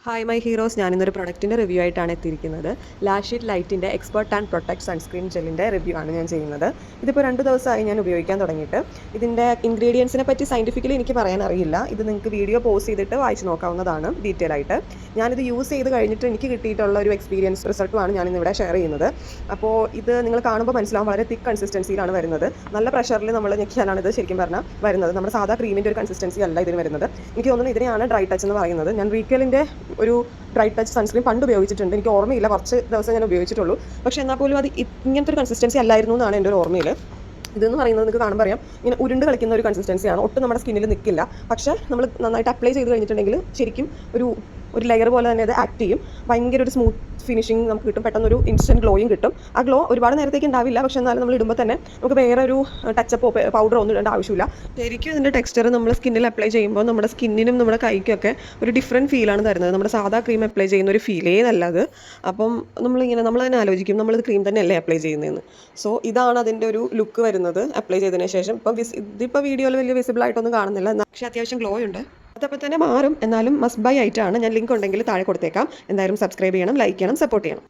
Hi my heroes, ഞാനിന്നൊരു പ്രൊഡക്റ്റിൻ്റെ review ആയിട്ടാണ് എത്തിയിരിക്കുന്നത്. ലാഷിറ്റ് ലൈറ്റിൻ്റെ എക്സ്പെർട്ട് ആൻഡ് പ്രൊട്ടക്ട് സൺസ്ക്രീൻ ജെല്ലിൻ്റെ റിവ്യൂ ആണ് ഞാൻ ചെയ്യുന്നത്. ഇതിപ്പോൾ 2 ദിവസമായി ഞാൻ ഉപയോഗിക്കാൻ തുടങ്ങിയിട്ട്. ഇതിൻ്റെ ഇൻഗ്രീഡിയൻസിനെ പറ്റി സയൻറ്റിഫിക്കലി എനിക്ക് പറയാൻ അറിയില്ല. ഇത് നിങ്ങൾക്ക് വീഡിയോ പോസ് ചെയ്തിട്ട് വായിച്ച് നോക്കാവുന്നതാണ് ഡീറ്റെയിൽ ആയിട്ട്. ഞാനിത് യൂസ് ചെയ്ത് കഴിഞ്ഞിട്ട് എനിക്ക് കിട്ടിയിട്ടുള്ള ഒരു എക്സ്പീരിയൻസ് റിസൾട്ടുമാണ് ഞാനിന്നിവിടെ ഷെയർ ചെയ്യുന്നത്. അപ്പോൾ ഇത് നിങ്ങൾ കാണുമ്പോൾ മനസ്സിലാവും, വളരെ തിക്ക് കൺസിസ്റ്റൻസിയിലാണ് വരുന്നത്. നല്ല പ്രഷറിൽ നമ്മൾ ഞെക്കിയാലാണ് ഇത് ശരിക്കും പറഞ്ഞാൽ വരുന്നത്. നമ്മുടെ സാധാ ക്രീമിൻ്റെ ഒരു കൺസിസ്റ്റൻസി അല്ല ഇതിന് വരുന്നത്. എനിക്ക് തോന്നുന്നു ഇതിനെയാണ് ഡ്രൈ ടച്ച് എന്ന് പറയുന്നത്. ഞാൻ റീക്കലിൻ്റെ ഒരു ഡ്രൈ ടച്ച് സൺസ്ക്രീൻ പണ്ട് ഉപയോഗിച്ചിട്ടുണ്ട്. എനിക്ക് ഓർമ്മയില്ല, കുറച്ച് ദിവസം ഞാൻ ഉപയോഗിച്ചിട്ടുള്ളൂ. പക്ഷേ എന്നാൽ പോലും അത് ഇങ്ങനത്തെ ഒരു കൺസിസ്റ്റൻസി അല്ലായിരുന്നു എന്നാണ് എൻ്റെ ഒരു ഓർമ്മയിൽ. ഇതെന്ന് പറയുന്നത് നിങ്ങൾക്ക് കാണുമ്പോൾ അറിയാം, ഇങ്ങനെ ഉരുണ്ട് കളിക്കുന്ന ഒരു കൺസിസ്റ്റൻസിയാണ്. ഒട്ടും നമ്മുടെ സ്കിന്നിൽ നിൽക്കില്ല. പക്ഷേ നമ്മൾ നന്നായിട്ട് അപ്ലൈ ചെയ്ത് കഴിഞ്ഞിട്ടുണ്ടെങ്കിൽ ശരിക്കും ഒരു ലെയർ പോലെ തന്നെ അത് ആക്ട് ചെയ്യും. ഭയങ്കര ഒരു സ്മൂത്ത് ഫിനിഷിങ് നമുക്ക് കിട്ടും. പെട്ടെന്നൊരു ഇൻസ്റ്റൻറ്റ് ഗ്ലോയും കിട്ടും. ആ ഗ്ലോ ഒരുപാട് നേരത്തേക്ക് ഉണ്ടാവില്ല, പക്ഷേ എന്നാലും നമ്മൾ ഇടുമ്പോൾ തന്നെ നമുക്ക് വേറെ ഒരു ടച്ചപ്പോ പൗഡറോ ഒന്നും ഇടേണ്ട ആവശ്യമില്ല. ശരിക്കും ഇതിൻ്റെ ടെക്സ്ചർ നമ്മൾ സ്കിന്നിൽ അപ്ലൈ ചെയ്യുമ്പോൾ നമ്മുടെ സ്കിന്നിനും നമ്മുടെ കൈക്കൊക്കെ ഒരു ഡിഫറെൻറ്റ് ഫീലാണ് തരുന്നത്. നമ്മുടെ സാധാ ക്രീം അപ്ലൈ ചെയ്യുന്ന ഒരു ഫീലേ നല്ലത്. അപ്പം നമ്മൾ തന്നെ ആലോചിക്കും, നമ്മളിത് ക്രീം തന്നെയല്ലേ അപ്ലൈ ചെയ്യുന്നതെന്ന്. സോ ഇതാണ് അതിൻ്റെ ഒരു ലുക്ക് വരുന്നത് അപ്ലൈ ചെയ്തതിന് ശേഷം. ഇതിപ്പോൾ വീഡിയോയിൽ വലിയ വിസിബിൾ ആയിട്ടൊന്നും കാണുന്നില്ല, പക്ഷേ അത്യാവശ്യം ഗ്ലോ ഉണ്ട്. അതപ്പോൾ തന്നെ മാറും. എന്നാലും മസ്റ്റ് ബൈ ആയിട്ടാണ്. ഞാൻ ലിങ്ക് ഉണ്ടെങ്കിൽ താഴെ കൊടുത്തേക്കാം. എന്തായാലും സബ്സ്ക്രൈബ് ചെയ്യണം, ലൈക്ക് ചെയ്യണം, സപ്പോർട്ട് ചെയ്യണം.